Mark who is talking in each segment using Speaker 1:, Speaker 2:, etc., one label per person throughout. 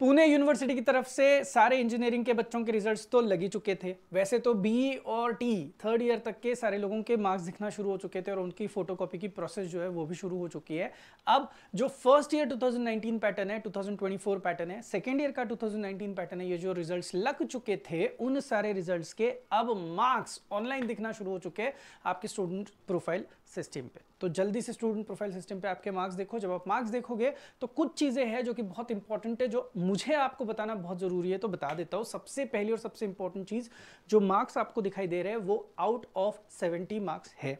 Speaker 1: Pune university की तरफ से सारे इंजीनियरिंग के बच्चों के रिजल्ट्स तो लग ही चुके थे। वैसे तो बी और टी थर्ड ईयर तक के सारे लोगों के मार्क्स दिखना शुरू हो चुके थे और उनकी फोटोकॉपी की प्रोसेस जो है वो भी शुरू हो चुकी है। अब जो फर्स्ट ईयर 2019 पैटर्न है, 2024 पैटर्न है, सेकेंड ईयर का 2019 पैटर्न है, ये जो रिजल्ट्स लग चुके थे उन सारे रिजल्ट्स के अब मार्क्स ऑनलाइन दिखना शुरू हो चुके हैं आपके स्टूडेंट प्रोफाइल सिस्टम पे। तो जल्दी से स्टूडेंट प्रोफाइल सिस्टम पे आपके मार्क्स देखो। जब आप मार्क्स देखोगे तो कुछ चीजें हैं जो कि बहुत इंपॉर्टेंट है, जो मुझे आपको बताना बहुत जरूरी है, तो बता देता हूं। सबसे पहली और सबसे इंपॉर्टेंट चीज, जो मार्क्स आपको दिखाई दे रहे हैं वो आउट ऑफ 70 मार्क्स है।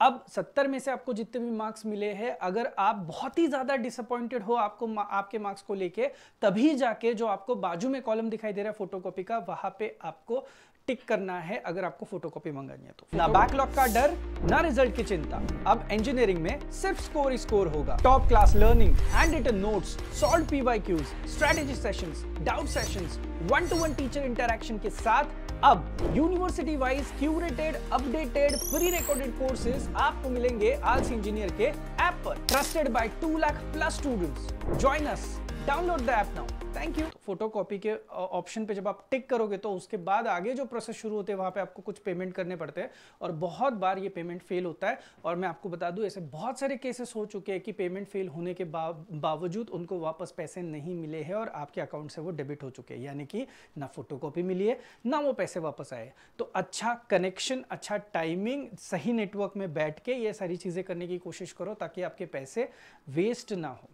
Speaker 1: अब 70 में से आपको जितने भी मार्क्स मिले हैं, अगर आप बहुत ही ज्यादा डिसअपॉइंटेड हो आपके मार्क्स को लेके, तभी जाके जो आपको बाजू में कॉलम दिखाई दे रहा है फोटोकॉपी का, वहां पे आपको टिक करना है अगर आपको फोटोकॉपी मंगानी है तो। ना बैकलॉग का डर, ना रिजल्ट की चिंता। अब इंजीनियरिंग में सिर्फ स्कोर ही स्कोर होगा। Top class learning, hand written notes, solve PYQs, strategy sessions, doubt sessions, 1-to-1 teacher interaction के साथ अब university wise curated, updated, pre recorded courses आपको मिलेंगे आल्स इंजीनियर के ऐप पर। Trusted by 2 lakh plus students. Join us, download the app now. Thank you. Photocopy के option पे जब आप टिक करोगे तो उसके बाद आगे जो प्रोसेस शुरू होते हैं वहां पे आपको कुछ पेमेंट करने पड़ते हैं और बहुत बार ये पेमेंट फेल होता है। और मैं आपको बता दूं, ऐसे बहुत सारे केसेस हो चुके हैं कि पेमेंट फेल होने के बावजूद उनको वापस पैसे नहीं मिले हैं और आपके अकाउंट से वो डेबिट हो चुके हैं, यानी कि ना फोटोकॉपी मिली है ना वो पैसे वापस आए। तो अच्छा कनेक्शन, अच्छा टाइमिंग, सही नेटवर्क में बैठ के ये सारी चीजें करने की कोशिश करो ताकि आपके पैसे वेस्ट ना हो।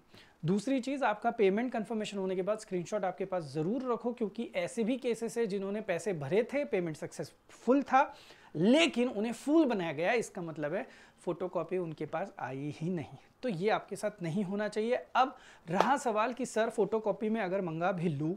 Speaker 1: दूसरी चीज, आपका पेमेंट कंफर्मेशन होने के बाद स्क्रीनशॉट आपके पास जरूर रखो, क्योंकि ऐसे भी केसेस है जिन्होंने पैसे भरे थे, पेमेंट सक्सेसफुल था, लेकिन उन्हें फुल बनाया गया। इसका मतलब है फोटोकॉपी उनके पास आई ही नहीं। तो ये आपके साथ नहीं होना चाहिए। अब रहा सवाल कि सर फोटोकॉपी में अगर मंगा भी लूँ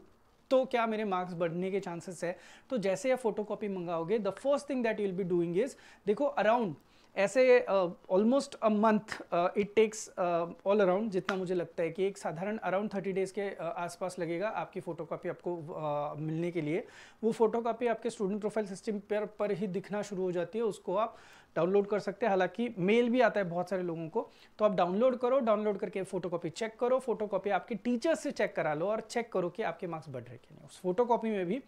Speaker 1: तो क्या मेरे मार्क्स बढ़ने के चांसेस है? तो जैसे आप फोटोकॉपी मंगाओगे, the first thing that you will be doing is, देखो अराउंड ऐसे almost a month it takes all around, जितना मुझे लगता है कि एक साधारण अराउंड 30 डेज के आसपास लगेगा आपकी फोटोकॉपी आपको मिलने के लिए। वो फोटोकॉपी आपके स्टूडेंट प्रोफाइल सिस्टम पर ही दिखना शुरू हो जाती है। उसको आप डाउनलोड कर सकते हैं, हालांकि मेल भी आता है बहुत सारे लोगों को। तो आप डाउनलोड करो, डाउनलोड करके फोटोकॉपी चेक करो, फोटोकॉपी आपके टीचर्स से चेक करा लो और चेक करो कि आपके मार्क्स बढ़ रहे कि नहीं। उस फोटोकॉपी में भी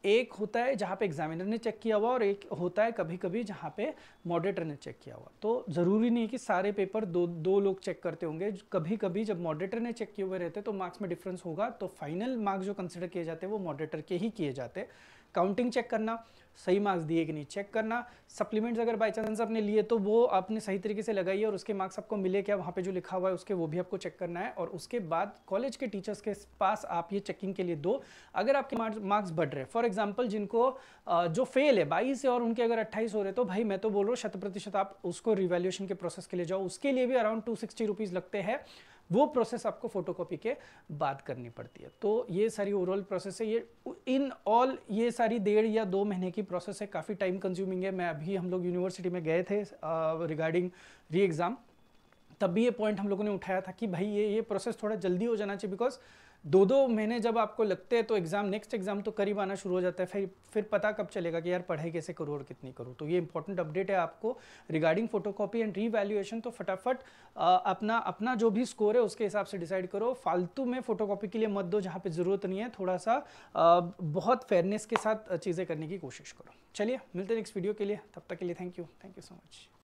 Speaker 1: एक होता है जहाँ पे एग्जामिनर ने चेक किया हुआ और एक होता है कभी कभी जहाँ पे मॉडरेटर ने चेक किया हुआ। तो ज़रूरी नहीं है कि सारे पेपर दो लोग चेक करते होंगे। कभी कभी जब मॉडरेटर ने चेक किए हुए रहते तो मार्क्स में डिफरेंस होगा। तो फाइनल मार्क्स जो कंसिडर किए जाते हैं वो मॉडरेटर के ही किए जाते हैं। काउंटिंग चेक करना, सही मार्क्स दिए कि नहीं चेक करना, सप्लीमेंट्स अगर बाई चांस आपने लिए तो वो आपने सही तरीके से लगाई और उसके मार्क्स आपको मिले क्या, वहाँ पे जो लिखा हुआ है उसके वो भी आपको चेक करना है। और उसके बाद कॉलेज के टीचर्स के पास आप ये चेकिंग के लिए दो। अगर आपके मार्क्स बढ़ रहे हैं, फॉर एग्जाम्पल जिनको जो फेल है 22 है और उनके अगर 28 हो रहे, तो भाई मैं तो बोल रहा हूँ 100% आप उसको रिवैल्यूएशन के प्रोसेस के लिए जाओ। उसके लिए भी अराउंड 260 रुपीज़ लगते हैं। वो प्रोसेस आपको फोटोकॉपी के बाद करनी पड़ती है। तो ये सारी ओवरऑल प्रोसेस है। ये इन ऑल ये सारी 1.5 या 2 महीने की प्रोसेस है, काफ़ी टाइम कंज्यूमिंग है। मैं अभी हम लोग यूनिवर्सिटी में गए थे रिगार्डिंग री एग्ज़ाम, तब भी ये पॉइंट हम लोगों ने उठाया था कि भाई ये प्रोसेस थोड़ा जल्दी हो जाना चाहिए, बिकॉज 2-2 महीने जब आपको लगते हैं तो नेक्स्ट एग्जाम तो करीब आना शुरू हो जाता है। फिर पता कब चलेगा कि यार पढ़ाई कैसे करूँ और कितनी करूँ। तो ये इंपॉर्टेंट अपडेट है आपको रिगार्डिंग फोटोकॉपी एंड रीवैल्यूएशन। तो फटाफट अपना जो भी स्कोर है उसके हिसाब से डिसाइड करो। फालतू में फोटोकॉपी के लिए मत दो जहाँ पे ज़रूरत नहीं है। थोड़ा सा बहुत फेयरनेस के साथ चीज़ें करने की कोशिश करो। चलिए मिलते हैं नेक्स्ट वीडियो के लिए, तब तक के लिए थैंक यू सो मच।